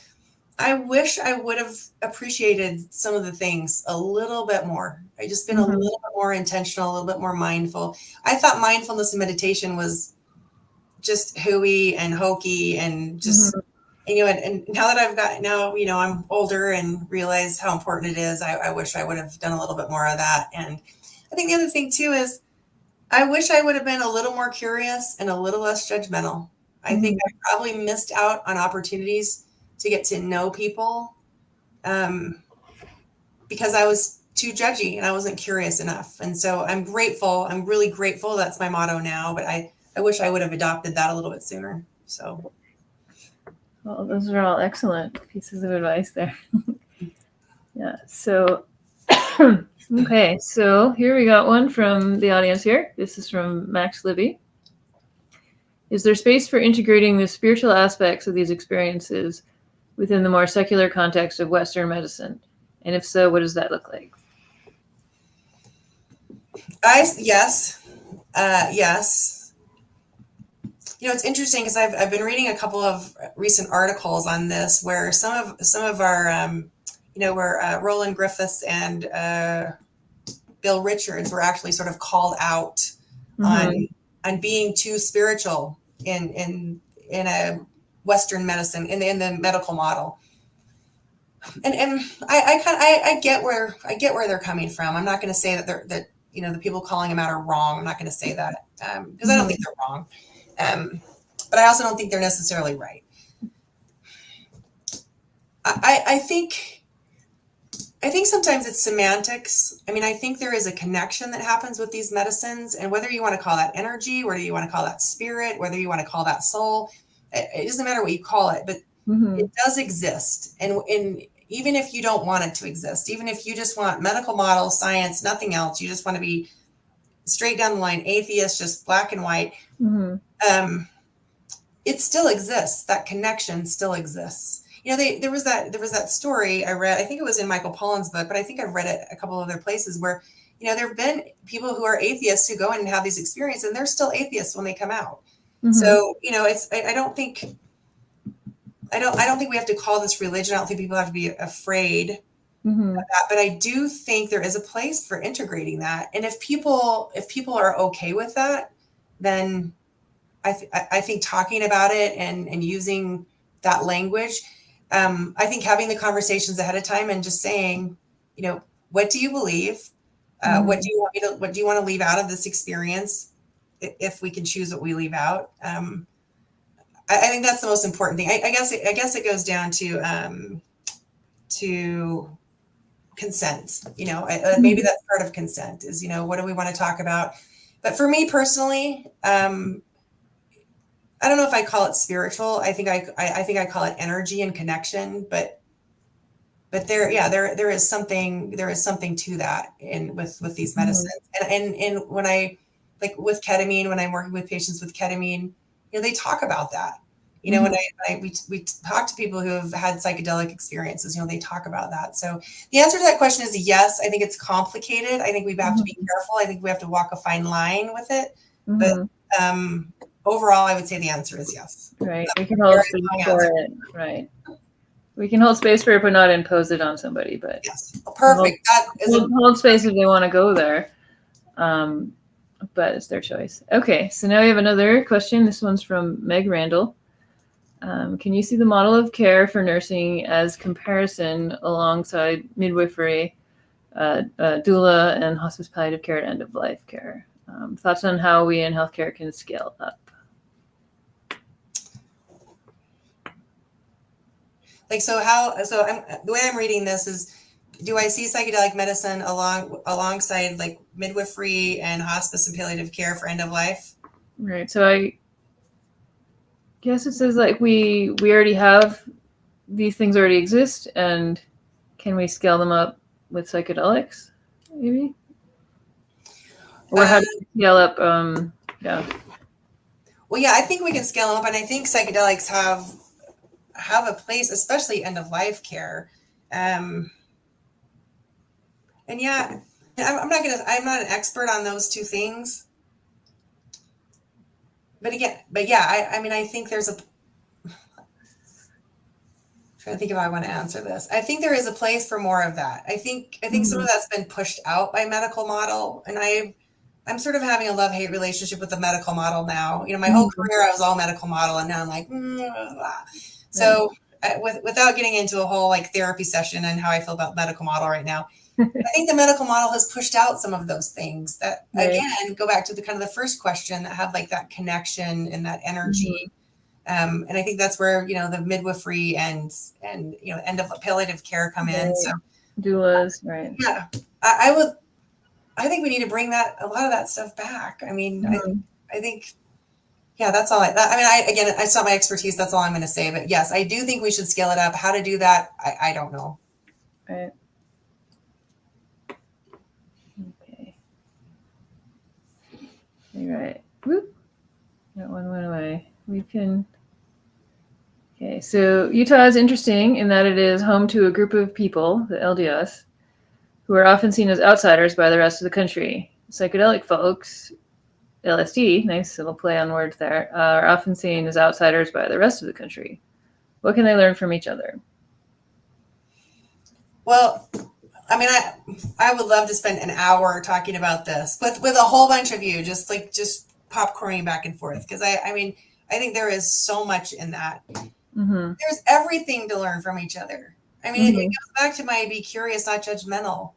I wish I would have appreciated some of the things a little bit more. I just been a little bit more intentional, a little bit more mindful. I thought mindfulness and meditation was just hooey and hokey, and just, and now that I'm older and realize how important it is, I wish I would have done a little bit more of that. And I think the other thing too is, I wish I would have been a little more curious and a little less judgmental. I think I probably missed out on opportunities to get to know people because I was too judgy and I wasn't curious enough. And so I'm grateful. I'm really grateful. That's my motto now, but I wish I would have adopted that a little bit sooner. So. Well, those are all excellent pieces of advice there. Yeah. So, okay. So here we got one from the audience here. This is from Max Libby. Is there space for integrating the spiritual aspects of these experiences within the more secular context of Western medicine? And if so, what does that look like? Yes. Yes. It's interesting because I've been reading a couple of recent articles on this where some of our, where Roland, Griffith, and Bill Richards were actually sort of called out on being too spiritual in a Western medicine, in the medical model. And I get where they're coming from. I'm not going to say that the people calling them out are wrong. I'm not going to say that because I don't think they're wrong. But I also don't think they're necessarily right. I think sometimes it's semantics. I mean, I think there is a connection that happens with these medicines, and whether you want to call that energy, whether you want to call that spirit, whether you want to call that soul, it doesn't matter what you call it, but it does exist. And even if you don't want it to exist, even if you just want medical model science, nothing else, you just want to be straight down the line, atheist, just black and white, it still exists. That connection still exists. There was that story I read, I think it was in Michael Pollan's book, but I think I've read it a couple of other places where, there have been people who are atheists who go in and have these experiences and they're still atheists when they come out. So, I don't think we have to call this religion. I don't think people have to be afraid of that, but I do think there is a place for integrating that. And if people are okay with that, then I think talking about it and using that language, I think having the conversations ahead of time and just saying, what do you believe? What do you want to leave out of this experience? If we can choose what we leave out. I think that's the most important thing. I guess it goes down to consent. Maybe that's part of consent is, what do we want to talk about? But for me personally, I don't know if I call it spiritual. I think I call it energy and connection. But there is something to that with these medicines. And when I like with ketamine, when I'm working with patients with ketamine, they talk about that. When we talk to people who have had psychedelic experiences, they talk about that. So the answer to that question is yes. I think it's complicated. I think we have to be careful. I think we have to walk a fine line with it. But overall, I would say the answer is yes. Right. We can hold space for it. Right. We can hold space for it, but not impose it on somebody. But yes, perfect. Hold space if they want to go there. But it's their choice. Okay, so now we have another question. This one's from Meg Randall. Can you see the model of care for nursing as comparison alongside midwifery, doula, and hospice palliative care and end-of-life care? Thoughts on how we in healthcare can scale up? The way I'm reading this is, do I see psychedelic medicine alongside like midwifery and hospice and palliative care for end of life? Right. So I guess it says like we already have these things already exist, and can we scale them up with psychedelics? Maybe. Or how do we scale up? Yeah. Well, yeah, I think we can scale them up, and I think psychedelics have a place, especially end of life care. And yeah, I'm not an expert on those two things. But yeah, I think there's I'm trying to think if I want to answer this. I think there is a place for more of that. I think some of that's been pushed out by medical model, and I'm sort of having a love-hate relationship with the medical model now. My whole career I was all medical model, and now I'm like, So without getting into a whole like therapy session and how I feel about medical model right now, I think the medical model has pushed out some of those things that, again, go back to the first question, that have like that connection and that energy. And I think that's where, the midwifery and end of palliative care come in. So doulas, right. Yeah, I think we need to bring a lot of that stuff back. I mean, I think, yeah, that's all it's not my expertise. That's all I'm going to say, but yes, I do think we should scale it up. How to do that, I don't know. Right. Okay. All right. Whoop. That one went away. Okay, so Utah is interesting in that it is home to a group of people, the LDS, who are often seen as outsiders by the rest of the country. Psychedelic folks, LSD, nice little play on words there, are often seen as outsiders by the rest of the country. What can they learn from each other? Well, I mean, I would love to spend an hour talking about this with a whole bunch of you, just popcorning back and forth. Because I think there is so much in that. There's everything to learn from each other. I mean, it goes back to my be curious, not judgmental.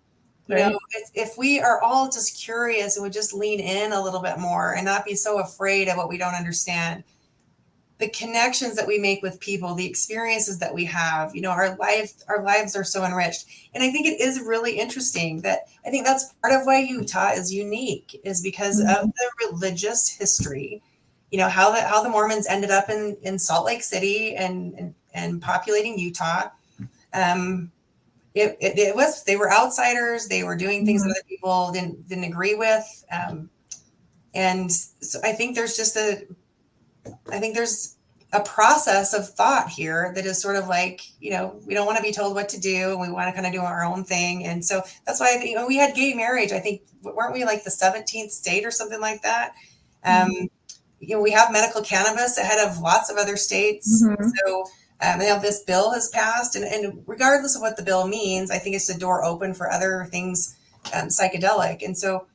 Right. If we are all just curious and would just lean in a little bit more and not be so afraid of what we don't understand, the connections that we make with people, the experiences that we have, our lives are so enriched. And I think it is really interesting that I think that's part of why Utah is unique, is because of the religious history, how the Mormons ended up in Salt Lake City and populating Utah. They were outsiders. They were doing things that other people didn't agree with. And so I think there's a process of thought here that is sort of like, we don't want to be told what to do, and we want to kind of do our own thing. And so that's why I think we had gay marriage. I think, weren't we like the 17th state or something like that? We have medical cannabis ahead of lots of other states. So this bill has passed, and regardless of what the bill means, I think it's a door open for other things, psychedelic. And so,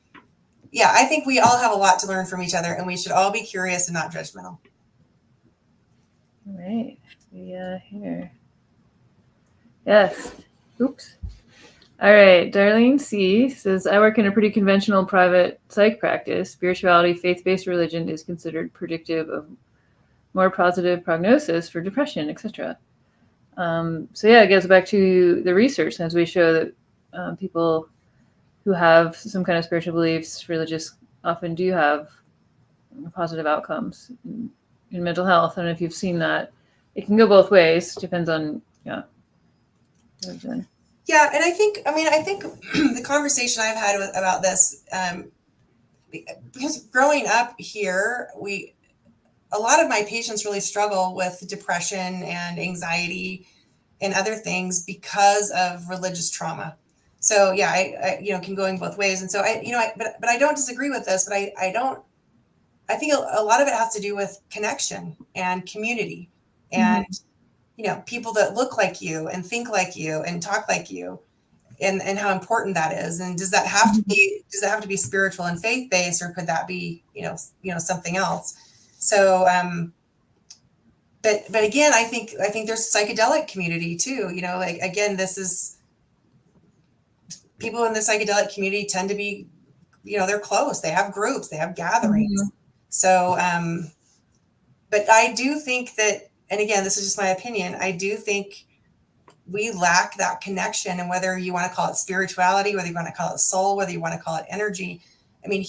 yeah, I think we all have a lot to learn from each other, and we should all be curious and not judgmental. All right. Here. Yes. Oops. All right. Darlene C. says, I work in a pretty conventional private psych practice. Spirituality, faith-based religion is considered predictive of more positive prognosis for depression, etc. It goes back to the research, as we show that people who have some kind of spiritual beliefs, religious, often do have positive outcomes in mental health. I don't know if you've seen that. It can go both ways. Depends on, Yeah, and I think the conversation I've had about this, because growing up here, a lot of my patients really struggle with depression and anxiety and other things because of religious trauma. So yeah, I can go in both ways. And so but I don't disagree with this, but I think a lot of it has to do with connection and community and, people that look like you and think like you and talk like you, and how important that is. And does that have to be spiritual and faith-based, or could that be, something else? So, but again, I think there's psychedelic community too, again, this is people in the psychedelic community tend to be, they're close, they have groups, they have gatherings. So, but I do think that, and again, this is just my opinion, I do think we lack that connection. And whether you want to call it spirituality, whether you want to call it soul, whether you want to call it energy, I think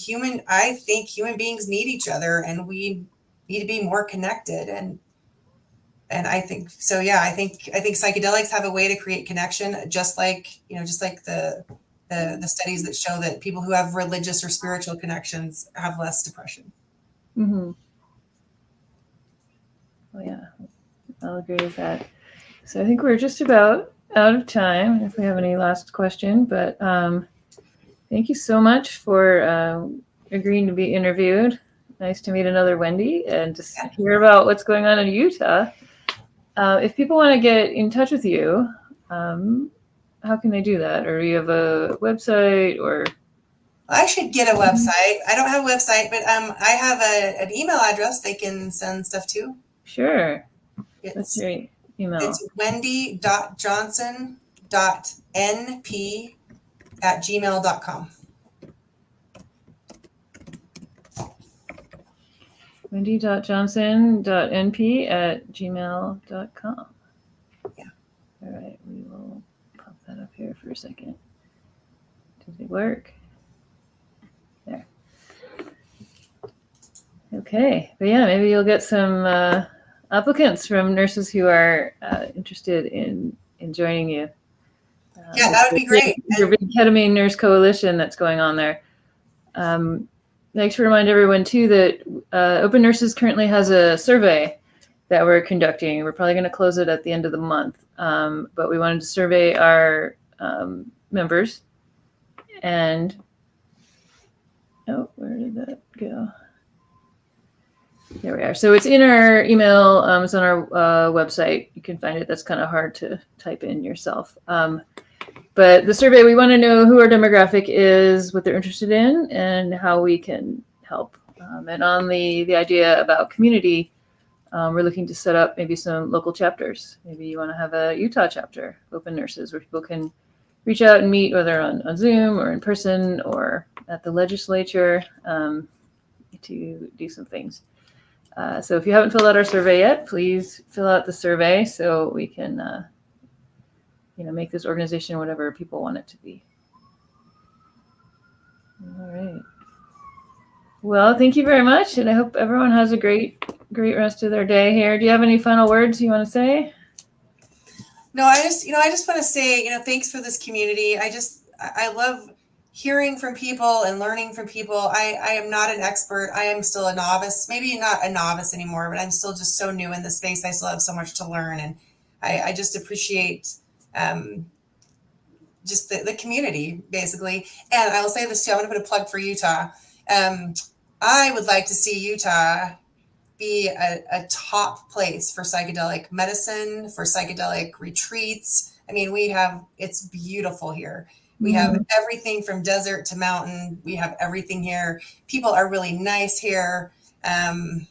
human beings need each other, and we need to be more connected. And I think so. Yeah, I think psychedelics have a way to create connection, just like the studies that show that people who have religious or spiritual connections have less depression. Oh yeah, I'll agree with that. So I think we're just about out of time if we have any last question, but thank you so much for agreeing to be interviewed. Nice to meet another Wendy and just hear about what's going on in Utah. If people want to get in touch with you, how can they do that? Or do you have a website? Or I should get a website. I don't have a website, but I have an email address they can send stuff to. Sure. That's great. Email. It's wendy.johnson.np@gmail.com. Wendy.johnson.np@gmail.com. Yeah. All right, we will pop that up here for a second. Does it work? There. Okay, but yeah, maybe you'll get some applicants from nurses who are interested in joining you. Yeah, that would be great. Your big ketamine nurse coalition that's going on there. Like to remind everyone too that Open Nurses currently has a survey that we're conducting. We're probably going to close it at the end of the month, but we wanted to survey our members. And oh, where did that go? There we are. So it's in our email. It's on our website. You can find it. That's kind of hard to type in yourself. But the survey, we want to know who our demographic is, what they're interested in, and how we can help. And on the idea about community, we're looking to set up maybe some local chapters. Maybe you want to have a Utah chapter, Open Nurses, where people can reach out and meet, whether on Zoom or in person or at the legislature, to do some things. So if you haven't filled out our survey yet, please fill out the survey so we can make this organization whatever people want it to be. All right. Well, thank you very much, and I hope everyone has a great rest of their day here. Do you have any final words you want to say? No, I just want to say, thanks for this community. I love hearing from people and learning from people. I am not an expert. I am still a novice, maybe not a novice anymore, but I'm still just so new in this space. I still have so much to learn, and I just appreciate just the community, basically. And I will say this too, I'm going to put a plug for Utah. I would like to see Utah be a top place for psychedelic medicine, for psychedelic retreats. I mean, it's beautiful here. We have everything from desert to mountain. We have everything here. People are really nice here. And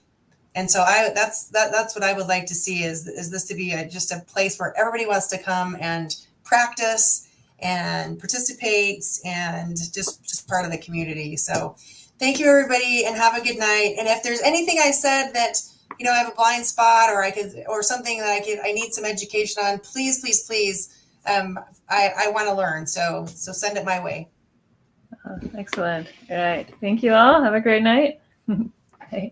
so that's what I would like to see is this to be just a place where everybody wants to come and practice and participate and just part of the community. So thank you, everybody, and have a good night. And if there's anything I said that, I have a blind spot or something that I need some education on, please, please, please. I want to learn. So send it my way. Excellent. All right. Thank you all. Have a great night. Bye.